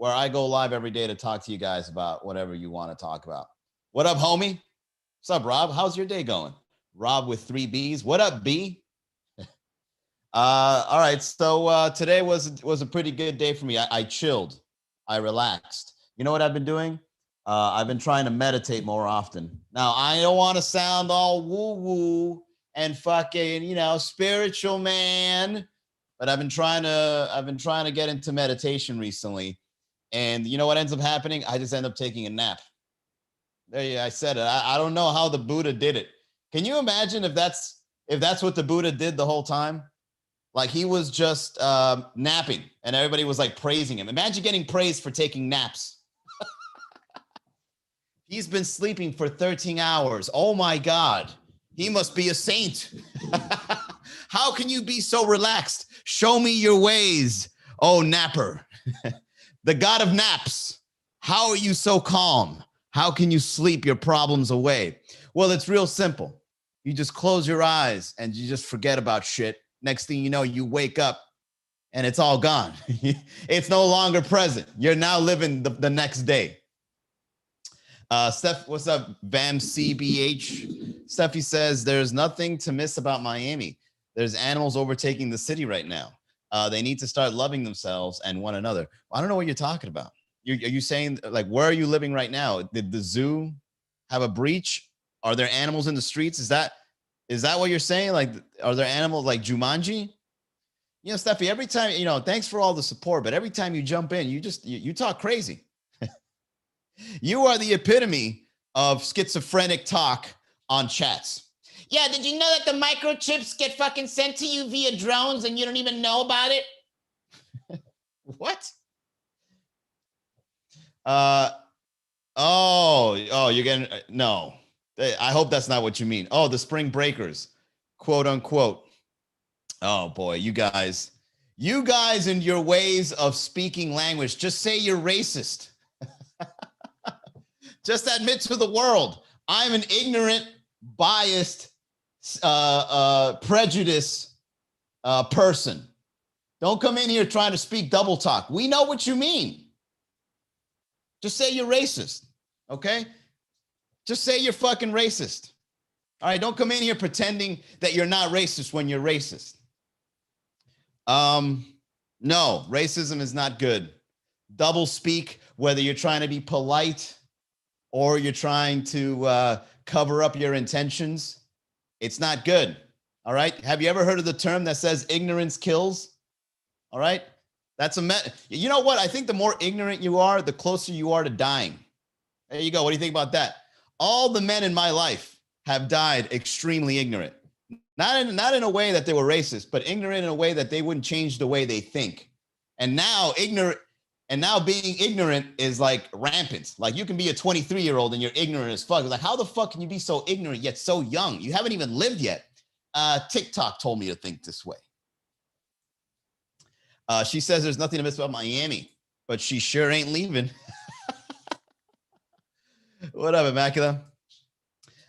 where I go live every day to talk to you guys about whatever you want to talk about. What up, homie? What's up, Rob? How's your day going? Rob with 3 B's. What up, B? All right. So today was a pretty good day for me. I chilled. I relaxed. You know what I've been doing? I've been trying to meditate more often. Now, I don't want to sound all woo-woo and fucking, spiritual, man. But I've been trying to get into meditation recently. And you know what ends up happening? I just end up taking a nap. There you, I said it. I don't know how the Buddha did it. Can you imagine if that's what the Buddha did the whole time? Like he was just napping and everybody was like praising him. Imagine getting praised for taking naps. He's been sleeping for 13 hours. Oh my God. He must be a saint. How can you be so relaxed? Show me your ways. Oh, napper. The god of naps. How are you so calm? How can you sleep your problems away? Well, it's real simple. You just close your eyes and you just forget about shit. Next thing you know, you wake up and it's all gone. It's no longer present. You're now living the next day. Steph, what's up? Vam CBH. Steffi says, there's nothing to miss about Miami. There's animals overtaking the city right now. They need to start loving themselves and one another. I don't know what you're talking about. Are you saying, like, where are you living right now? Did the zoo have a breach? Are there animals in the streets? Is that what you're saying? Like, are there animals like Jumanji? Steffi, every time, thanks for all the support, but every time you jump in, you talk crazy. You are the epitome of schizophrenic talk on chats. Yeah, did you know that the microchips get fucking sent to you via drones and you don't even know about it? What? You're getting, no. I hope that's not what you mean. Oh, the spring breakers, quote unquote. Oh boy, you guys and your ways of speaking language, just say you're racist. Just admit to the world, I'm an ignorant, biased, prejudice person. Don't come in here trying to speak double talk. We know what you mean. Just say you're racist, okay? Just say you're fucking racist. All right, don't come in here pretending that you're not racist when you're racist. No, racism is not good. Double speak, whether you're trying to be polite or you're trying to cover up your intentions, it's not good. All right. Have you ever heard of the term that says ignorance kills? All right. That's you know what? I think the more ignorant you are, the closer you are to dying. There you go. What do you think about that? All the men in my life have died extremely ignorant. Not in a way that they were racist, but ignorant in a way that they wouldn't change the way they think. And now being ignorant is like rampant. Like you can be a 23-year-old and you're ignorant as fuck. It's like, how the fuck can you be so ignorant yet so young? You haven't even lived yet. TikTok told me to think this way. She says there's nothing to miss about Miami, but she sure ain't leaving. What up, Immacula?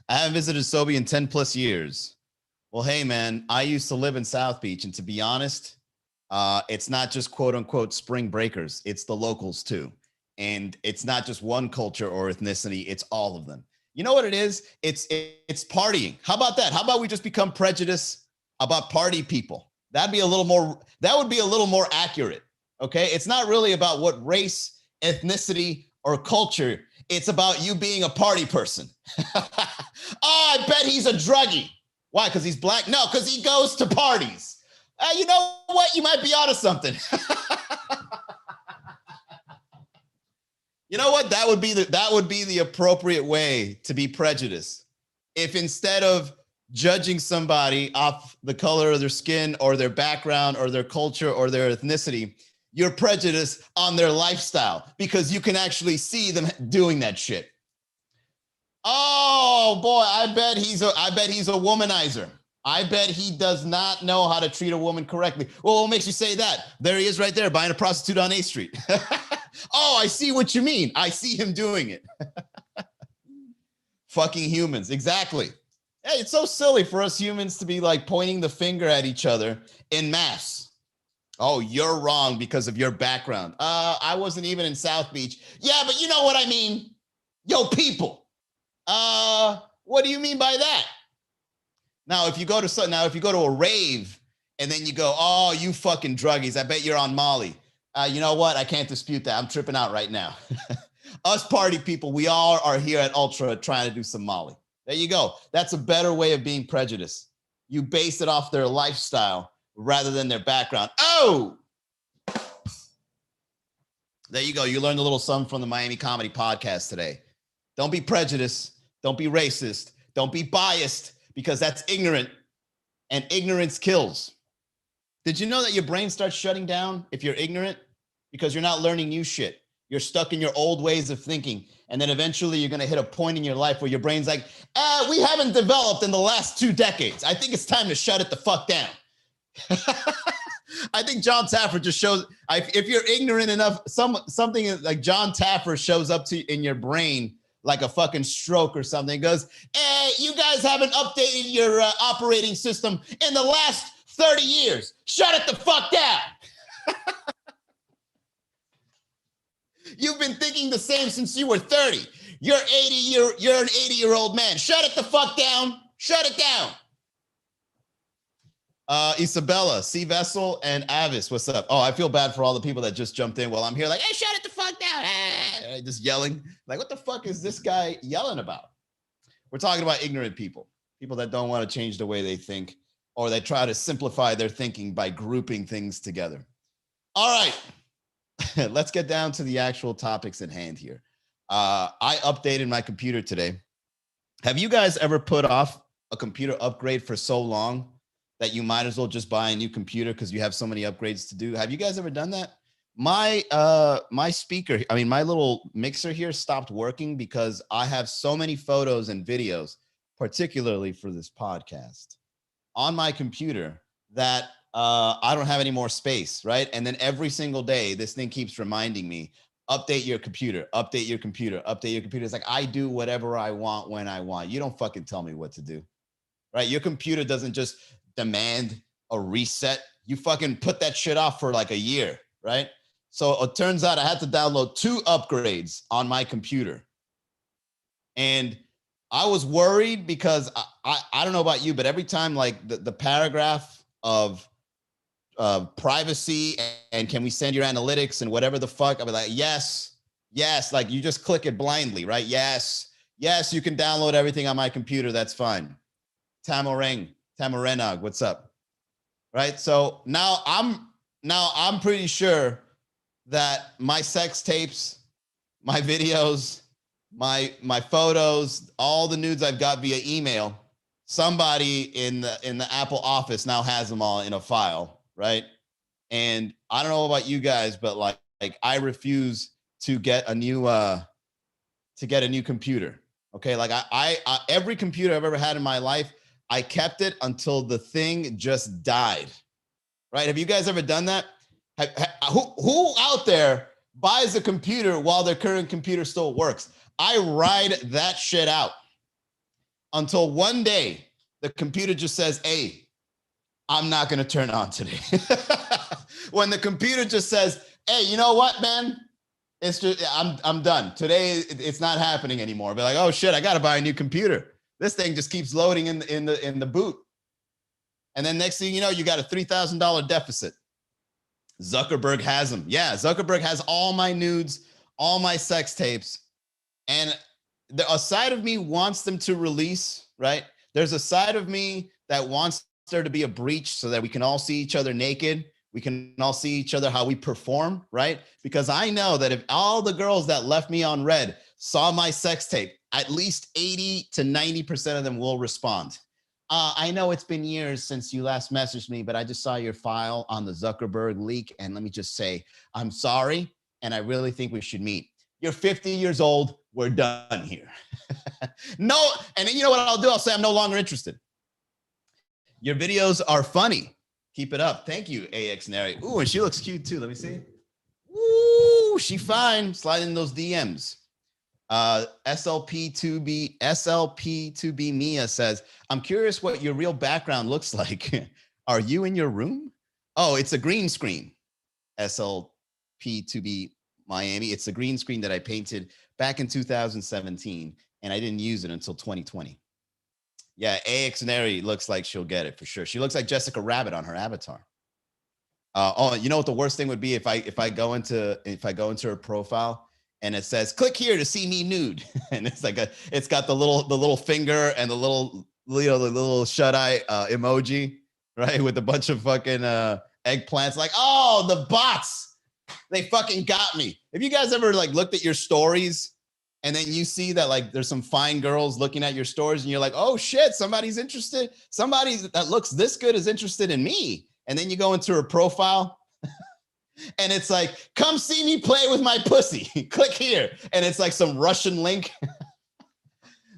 I haven't visited Sobe in 10 plus years. Well, hey, man, I used to live in South Beach, and to be honest, it's not just quote unquote spring breakers. It's the locals too. And it's not just one culture or ethnicity. It's all of them. You know what it is? It's partying. How about that? How about we just become prejudiced about party people? That would be a little more accurate. Okay. It's not really about what race, ethnicity, or culture. It's about you being a party person. Oh, I bet he's a druggie. Why? Because he's black? No, because he goes to parties. You know what? You might be onto something. You know what? That would be the appropriate way to be prejudiced. If instead of judging somebody off the color of their skin or their background or their culture or their ethnicity, you're prejudiced on their lifestyle because you can actually see them doing that shit. Oh boy, I bet he's a womanizer. I bet he does not know how to treat a woman correctly. Well, what makes you say that? There he is right there buying a prostitute on A Street. Oh, I see what you mean. I see him doing it. Fucking humans. Exactly. Hey, it's so silly for us humans to be like pointing the finger at each other en masse. Oh, you're wrong because of your background. I wasn't even in South Beach. Yeah, but you know what I mean. Yo, people. What do you mean by that? Now, if you go to a rave and then you go, oh, you fucking druggies, I bet you're on Molly. You know what? I can't dispute that. I'm tripping out right now. Us party people, we all are here at Ultra trying to do some Molly. There you go. That's a better way of being prejudiced. You base it off their lifestyle rather than their background. Oh, there you go. You learned a little something from the Miami Comedy Podcast today. Don't be prejudiced. Don't be racist. Don't be biased because that's ignorant, and ignorance kills. Did you know that your brain starts shutting down if you're ignorant? Because you're not learning new shit. You're stuck in your old ways of thinking. And then eventually you're going to hit a point in your life where your brain's like, we haven't developed in the last 2 decades. I think it's time to shut it the fuck down. I think John Taffer just shows, if you're ignorant enough, something like John Taffer shows up to in your brain like a fucking stroke or something. It goes, you guys haven't updated your operating system in the last 30 years. Shut it the fuck down. You've been thinking the same since you were 30. You're an 80-year-old man. Shut it the fuck down. Shut it down. Isabella, C Vessel, and Avis, what's up? Oh, I feel bad for all the people that just jumped in while I'm here like, hey, shut it the fuck down. Just yelling. Like, what the fuck is this guy yelling about? We're talking about ignorant people that don't want to change the way they think, or they try to simplify their thinking by grouping things together. All right, let's get down to the actual topics at hand here. I updated my computer today. Have you guys ever put off a computer upgrade for so long that you might as well just buy a new computer because you have so many upgrades to do? Have you guys ever done that? My little mixer here stopped working because I have so many photos and videos, particularly for this podcast, on my computer that I don't have any more space, right? And then every single day, this thing keeps reminding me, update your computer, update your computer, update your computer. It's like, I do whatever I want when I want. You don't fucking tell me what to do, right? Your computer doesn't just demand a reset. You fucking put that shit off for like a year, right? So it turns out I had to download 2 upgrades on my computer. And I was worried because I don't know about you, but every time like the paragraph of privacy and can we send your analytics and whatever the fuck, I'll be like, yes, like you just click it blindly, right? Yes, you can download everything on my computer. That's fine. Tamarenog, what's up? Right? So now I'm pretty sure that my sex tapes, my videos, my photos, all the nudes I've got via email, somebody in the Apple office now has them all in a file, right? And I don't know about you guys, but like I refuse to get a new computer. Okay, like I every computer I've ever had in my life, I kept it until the thing just died. Right? Have you guys ever done that? Who out there buys a computer while their current computer still works? I ride that shit out until one day the computer just says, hey, I'm not going to turn on today. When the computer just says, hey, you know what, man? It's just, I'm done. Today, it's not happening anymore. Be like, oh shit, I got to buy a new computer. This thing just keeps loading in the boot. And then next thing you know, you got a $3,000 deficit. Zuckerberg has them. Yeah, Zuckerberg has all my nudes, all my sex tapes. And a side of me wants them to release, right? There's a side of me that wants there to be a breach so that we can all see each other naked. We can all see each other how we perform, right? Because I know that if all the girls that left me on red saw my sex tape, at least 80 to 90% of them will respond. I know it's been years since you last messaged me, but I just saw your file on the Zuckerberg leak. And let me just say, I'm sorry. And I really think we should meet. You're 50 years old. We're done here. No. And then you know what I'll do? I'll say I'm no longer interested. Your videos are funny. Keep it up. Thank you, AX Nary. Ooh, and she looks cute too. Let me see. Ooh, she fine. Slide in those DMs. SLP2B Mia says, I'm curious what your real background looks like. Are you in your room? Oh, it's a green screen. SLP2B Miami. It's a green screen that I painted back in 2017, and I didn't use it until 2020. Yeah, AX Neri looks like she'll get it for sure. She looks like Jessica Rabbit on her avatar. Oh, you know what the worst thing would be if I go into her profile and it says click here to see me nude, and it's got the little finger and the little shut eye emoji, right, with a bunch of fucking eggplants. Like, oh, the bots, they fucking got me. Have you guys ever like looked at your stories and then you see that like there's some fine girls looking at your stories and you're like, oh shit, somebody's interested. Somebody that looks this good is interested in me. And then you go into her profile and it's like, come see me play with my pussy. Click here. And it's like some Russian link.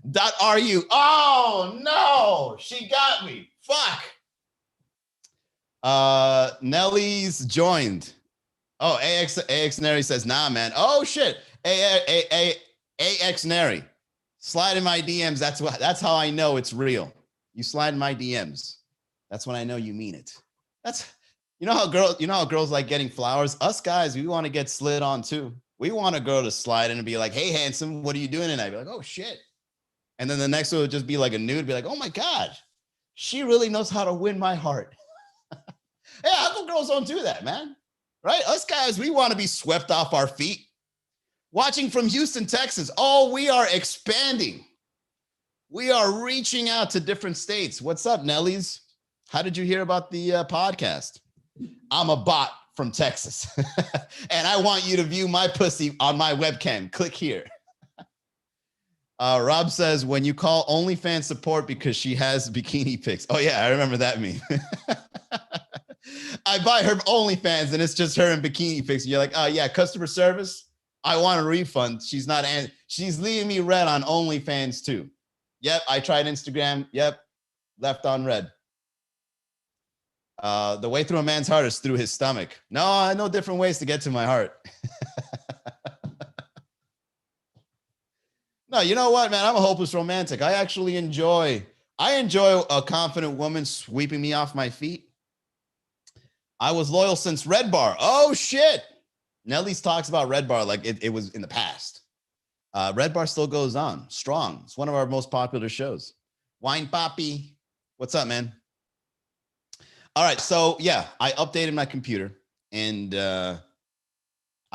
.ru. Oh no, she got me. Fuck. Nelly's joined. Oh, AX Neri says, nah, man. Oh shit. AX Neri. Slide in my DMs. That's how I know it's real. You slide in my DMs. That's when I know you mean it. That's, you know how girls like getting flowers. Us guys, we want to get slid on too. We want a girl to slide in and be like, hey, handsome, what are you doing tonight? Be like, oh shit. And then the next one would just be like a nude, be like, oh my God, she really knows how to win my heart. Yeah, how come girls don't do that, man? Right? Us guys, we want to be swept off our feet. Watching from Houston, Texas. Oh, we are expanding. We are reaching out to different states. What's up, Nellies? How did you hear about the podcast? I'm a bot from Texas, and I want you to view my pussy on my webcam. Click here. Rob says, when you call OnlyFans support because she has bikini pics. Oh, yeah, I remember that meme. I buy her OnlyFans, and it's just her in bikini pics. And you're like, oh, yeah, customer service. I want a refund. She's leaving me red on OnlyFans, too. Yep, I tried Instagram. Yep, left on red. The way through a man's heart is through his stomach. No, I know different ways to get to my heart. No, you know what, man? I'm a hopeless romantic. I actually enjoy a confident woman sweeping me off my feet. I was loyal since Red Bar. Oh, shit. Nelly's talks about Red Bar like it was in the past. Red Bar still goes on strong. It's one of our most popular shows. Wine Poppy. What's up, man? All right. So, yeah, I updated my computer and I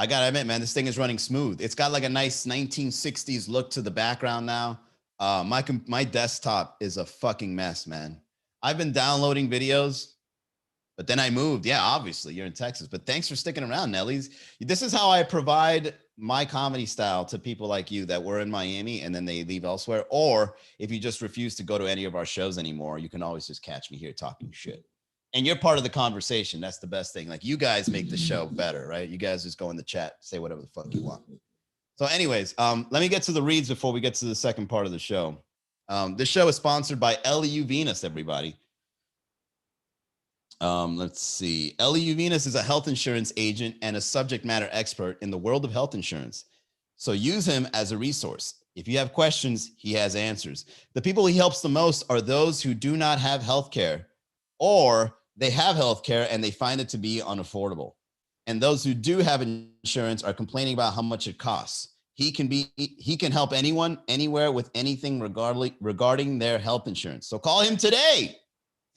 got to admit, man, this thing is running smooth. It's got like a nice 1960s look to the background now. My desktop is a fucking mess, man. I've been downloading videos, but then I moved. Yeah, obviously, you're in Texas. But thanks for sticking around, Nellies. This is how I provide my comedy style to people like you that were in Miami and then they leave elsewhere. Or if you just refuse to go to any of our shows anymore, you can always just catch me here talking shit. And you're part of the conversation. That's the best thing. Like, you guys make the show better, right? You guys just go in the chat, say whatever the fuck you want. So anyways, let me get to the reads before we get to the second part of the show. This show is sponsored by LEU Venus, everybody. Let's see. LEU Venus is a health insurance agent and a subject matter expert in the world of health insurance. So use him as a resource. If you have questions, he has answers. The people he helps the most are those who do not have health care, or they have health care and they find it to be unaffordable. And those who do have insurance are complaining about how much it costs. He can help anyone, anywhere with anything regarding their health insurance. So call him today,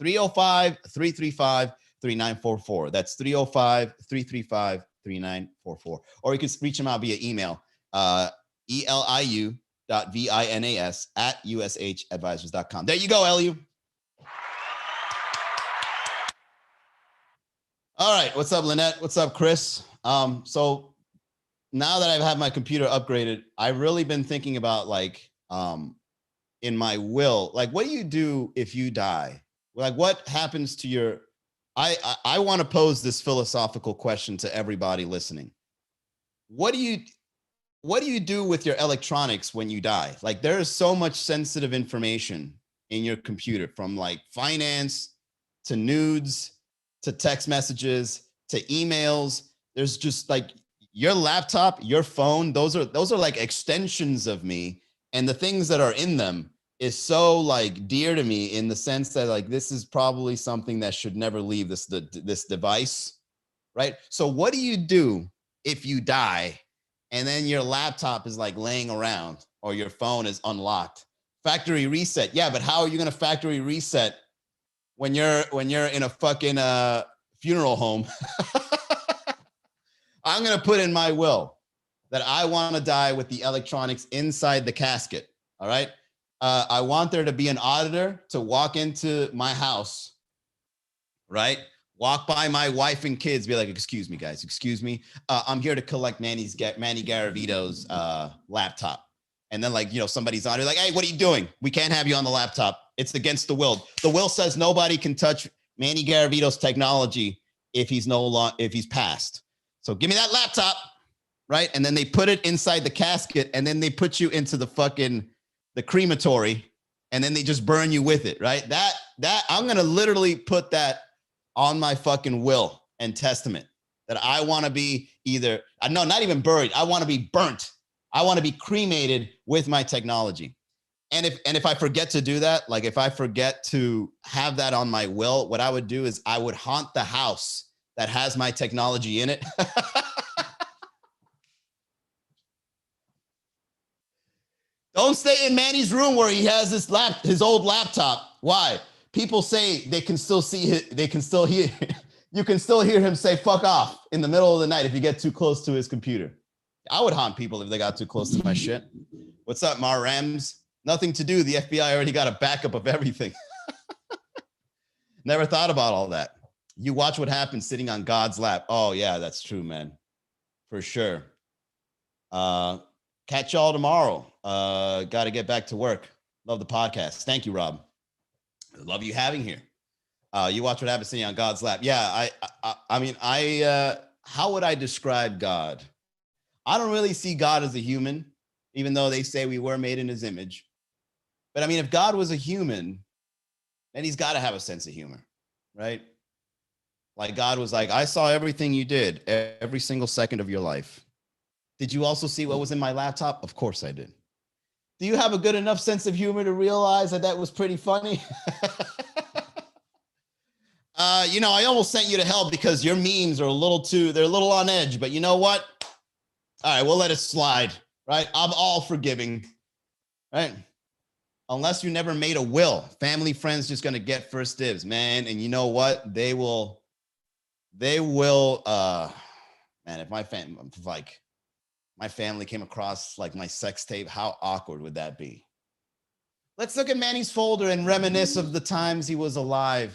305-335-3944. That's 305-335-3944. Or you can reach him out via email, eliu.vinas@ushadvisors.com. There you go, LU. All right. What's up, Lynette? What's up, Chris? So now that I've had my computer upgraded, I've really been thinking about like, in my will, like, what do you do if you die? Like, what happens to your, I want to pose this philosophical question to everybody listening. What do you do with your electronics when you die? Like, there is so much sensitive information in your computer, from like finance to nudes, to text messages, to emails. There's just like your laptop, your phone, those are like extensions of me, and the things that are in them is so like dear to me in the sense that like this is probably something that should never leave this device, right? So what do you do if you die and then your laptop is like laying around or your phone is unlocked? Factory reset. Yeah, but how are you going to factory reset when you're in a fucking funeral home? I'm going to put in my will that I want to die with the electronics inside the casket. All right. I want there to be an auditor to walk into my house, right? Walk by my wife and kids, be like, excuse me, guys, excuse me. I'm here to collect Manny Garavito's laptop. And then like, you know, somebody's on it like, hey, what are you doing? We can't have you on the laptop. It's against the will. The will says nobody can touch Manny Garavito's technology if he's passed. So give me that laptop, right? And then they put it inside the casket and then they put you into the crematory and then they just burn you with it, right? That I'm going to literally put that on my fucking will and testament that I want to be not even buried. I want to be burnt. I want to be cremated with my technology. And if I forget to do that, like if I forget to have that on my will, what I would do is I would haunt the house that has my technology in it. Don't stay in Manny's room where he has his old laptop. Why? People say they can still see it. They can still hear. You can still hear him say "fuck off" in the middle of the night if you get too close to his computer. I would haunt people if they got too close to my shit. What's up, Mar Rams? Nothing to do. The FBI already got a backup of everything. Never thought about all that. You watch what happens sitting on God's lap. Oh yeah, that's true, man. For sure. Catch y'all tomorrow. Got to get back to work. Love the podcast. Thank you, Rob. Love you having here. You watch what happens sitting on God's lap. Yeah, I mean, how would I describe God? I don't really see God as a human, even though they say we were made in his image. But I mean, if God was a human, then he's got to have a sense of humor, right? Like God was like, I saw everything you did, every single second of your life. Did you also see what was in my laptop? Of course I did. Do you have a good enough sense of humor to realize that was pretty funny? You know, I almost sent you to hell because your memes are they're a little on edge, but you know what? All right, we'll let it slide, right? I'm all forgiving, right? Unless you never made a will. Family, friends just going to get first dibs, man. And you know what? They will, man, if my family came across like my sex tape, how awkward would that be? Let's look at Manny's folder and reminisce of the times he was alive.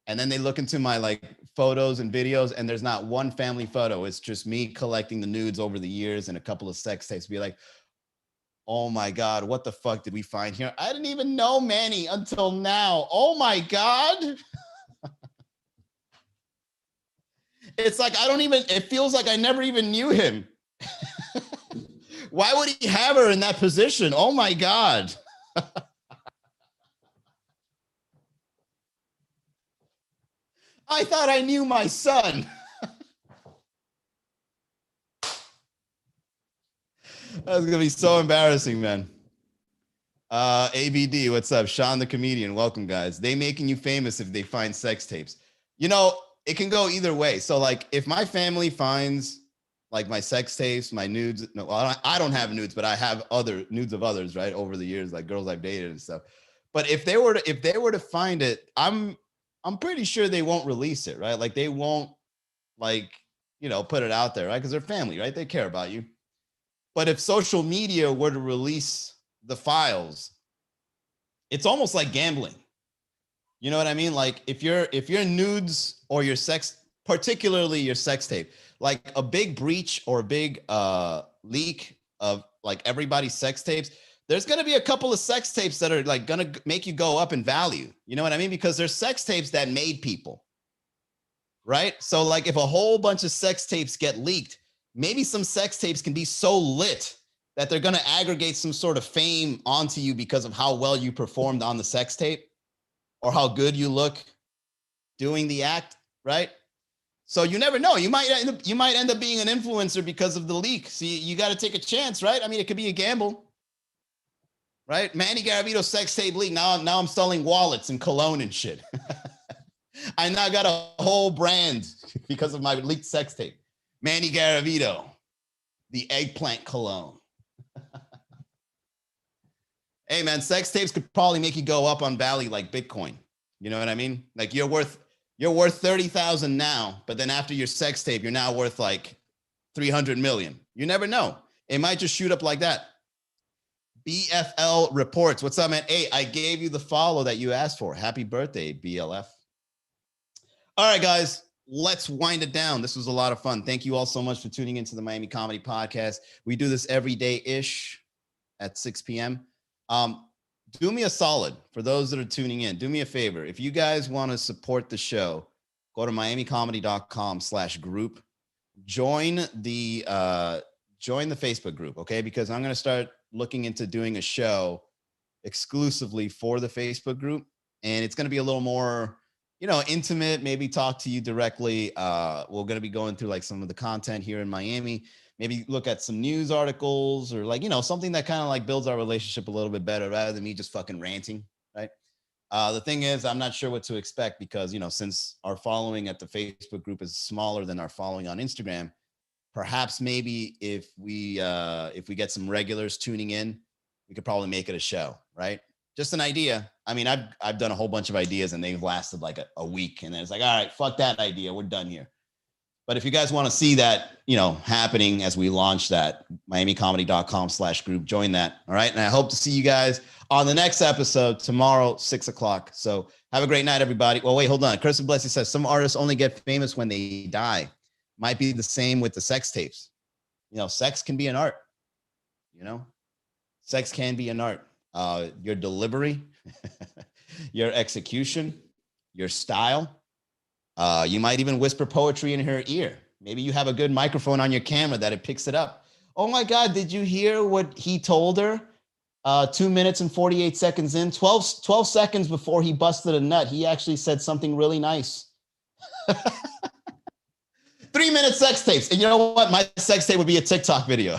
And then they look into my like photos and videos and there's not one family photo. It's just me collecting the nudes over the years and a couple of sex tapes. Be like, oh my God, what the fuck did we find here? I didn't even know Manny until now. Oh my God. It's like, it feels like I never even knew him. Why would he have her in that position? Oh my God. I thought I knew my son. That's going to be so embarrassing, man. ABD, what's up? Sean the comedian, welcome, guys. They making you famous if they find sex tapes. You know, it can go either way. So, like, if my family finds, like, my sex tapes, my nudes, no, well, I don't have nudes, but I have other nudes of others, right, over the years, like girls I've dated and stuff. But if they were to find it, I'm pretty sure they won't release it, right? Like, they won't, like, you know, put it out there, right? Because they're family, right? They care about you. But if social media were to release the files, it's almost like gambling. You know what I mean? Like if your nudes or your sex, particularly your sex tape, like a big breach or a big leak of like everybody's sex tapes, there's going to be a couple of sex tapes that are like going to make you go up in value. You know what I mean? Because there's sex tapes that made people, right? So like if a whole bunch of sex tapes get leaked, maybe some sex tapes can be so lit that they're going to aggregate some sort of fame onto you because of how well you performed on the sex tape or how good you look doing the act, right? So you never know. You might end up being an influencer because of the leak. So you got to take a chance, right? I mean, it could be a gamble. right? Manny Garavito sex tape leak. Now I'm selling wallets and cologne and shit. I now got a whole brand because of my leaked sex tape. Manny Garavito, the eggplant cologne. Hey man, sex tapes could probably make you go up on Valley like Bitcoin. You know what I mean? Like you're worth 30,000 now, but then after your sex tape, you're now worth like 300 million. You never know. It might just shoot up like that. BFL reports. What's up, man? Hey, I gave you the follow that you asked for. Happy birthday, BLF. All right, guys, let's wind it down. This was a lot of fun. Thank you all so much for tuning into the Miami Comedy Podcast. We do this every day-ish at 6 p.m. Do me a solid for those that are tuning in. Do me a favor. If you guys want to support the show, go to miamicomedy.com/group. Join the Facebook group, okay? Because I'm going to start looking into doing a show exclusively for the Facebook group, and it's going to be a little more, intimate, maybe talk to you directly. We're going to be going through like some of the content here in Miami, maybe look at some news articles or like, something that kind of like builds our relationship a little bit better rather than me just fucking ranting, right? The thing is, I'm not sure what to expect because, since our following at the Facebook group is smaller than our following on Instagram, perhaps maybe if we get some regulars tuning in, we could probably make it a show, right? Just an idea. I mean, I've done a whole bunch of ideas and they've lasted like a week, and then it's like, all right, fuck that idea, we're done here. But if you guys want to see that, happening as we launch that, miamicomedy.com/group, join that. All right. And I hope to see you guys on the next episode tomorrow, 6 o'clock. So have a great night, everybody. Well, wait, hold on. Chris Blessy says some artists only get famous when they die. Might be the same with the sex tapes. Sex can be an art. Sex can be an art. Your delivery, your execution, your style. You might even whisper poetry in her ear. Maybe you have a good microphone on your camera that it picks it up. Oh my God, did you hear what he told her? 2 minutes and 48 seconds in, 12 seconds before he busted a nut, he actually said something really nice. 3-minute sex tapes. And you know what? My sex tape would be a TikTok video.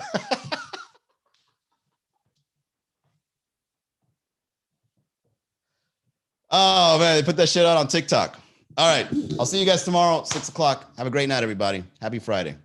Oh man, they put that shit out on TikTok. All right. I'll see you guys tomorrow, 6 o'clock. Have a great night, everybody. Happy Friday.